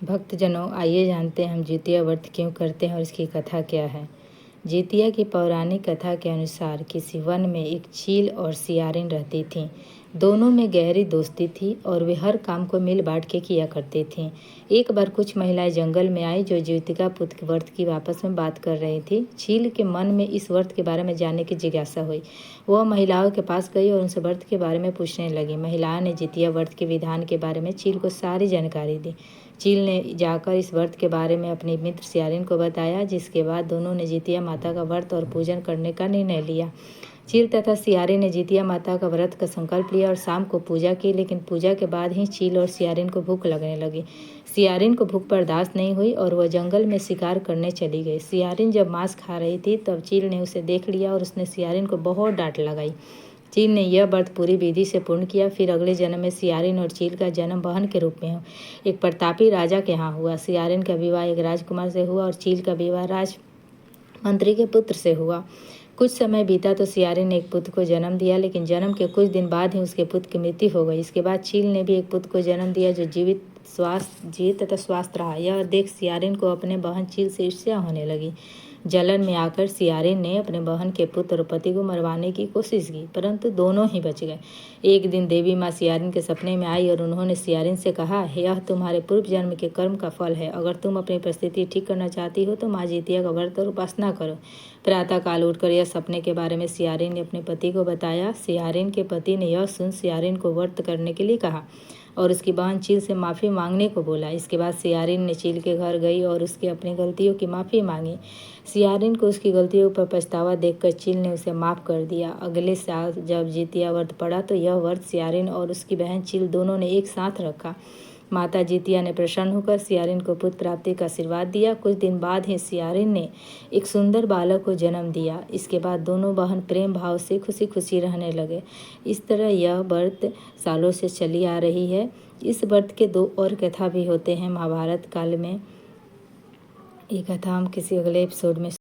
भक्तजनों, आइए जानते हैं हम जितिया व्रत क्यों करते हैं और इसकी कथा क्या है। जितिया की पौराणिक कथा के अनुसार किसी वन में एक चील और सियारिन रहती थीं। दोनों में गहरी दोस्ती थी और वे हर काम को मिल बांट के किया करती थीं। एक बार कुछ महिलाएं जंगल में आई जो जीविका पुत्र व्रत की आपस में बात कर रही थी। चील के मन में इस व्रत के बारे में जानने की जिज्ञासा हुई। वह महिलाओं के पास गई और उनसे व्रत के बारे में पूछने लगी। महिलाओं ने जितिया व्रत के विधान के बारे में चील को सारी जानकारी दी। चील ने जाकर इस व्रत के बारे में अपनी मित्र सियारिन को बताया, जिसके बाद दोनों ने जितिया माता का व्रत और पूजन करने का निर्णय लिया। चील तथा सियारिन ने जितिया माता का व्रत का संकल्प लिया और शाम को पूजा की, लेकिन पूजा के बाद ही चील और सियारिन को भूख लगने लगी। सियारिन को भूख बर्दाश्त नहीं हुई और वह जंगल में शिकार करने चली गई। सियारिन जब मांस खा रही थी तब चील ने उसे देख लिया और उसने सियारिन को बहुत डांट लगाई। चील ने यह व्रत पूरी विधि से पूर्ण किया। फिर अगले जन्म में सियारिन और चील का जन्म बहन के रूप में एक प्रतापी राजा के यहाँ हुआ। सियारिन का विवाह एक राजकुमार से हुआ और चील का विवाह राजमंत्री के पुत्र से हुआ। कुछ समय बीता तो सियारिन ने एक पुत्र को जन्म दिया, लेकिन जन्म के कुछ दिन बाद ही उसके पुत्र की मृत्यु हो गई। इसके बाद चील ने भी एक पुत्र को जन्म दिया जो जीवित तथा स्वस्थ रहा। यह देख सियारिन को अपने बहन चील से ईर्ष्या होने लगी। जलन में आकर सियारिन ने अपने बहन के पुत्र और पति को मरवाने की कोशिश की, परंतु दोनों ही बच गए। एक दिन देवी माँ सियारिन के सपने में आई और उन्होंने सियारिन से कहा, यह तुम्हारे पूर्व जन्म के कर्म का फल है। अगर तुम अपनी परिस्थिति ठीक करना चाहती हो तो माँ जितिया का व्रत और उपासना करो। प्रातःकाल उठकर यह सपने के बारे में सियारिन ने अपने पति को बताया। सियारिन के पति ने यह सुन सियारिन को व्रत करने के लिए कहा और उसकी बहन चील से माफ़ी मांगने को बोला। इसके बाद सियारिन ने चील के घर गई और उसकी अपनी गलतियों की माफ़ी मांगी। सियारिन को उसकी गलतियों पर पछतावा देखकर चील ने उसे माफ़ कर दिया। अगले साल जब जितिया व्रत पड़ा तो यह व्रत सियारिन और उसकी बहन चील दोनों ने एक साथ रखा। माता जितिया ने प्रसन्न होकर सियारिन को पुत्र प्राप्ति का आशीर्वाद दिया। कुछ दिन बाद ही सियारिन ने एक सुंदर बालक को जन्म दिया। इसके बाद दोनों बहन प्रेम भाव से खुशी खुशी रहने लगे। इस तरह यह व्रत सालों से चली आ रही है। इस व्रत के दो और कथा भी होते हैं महाभारत काल में। ये कथा हम किसी अगले एपिसोड में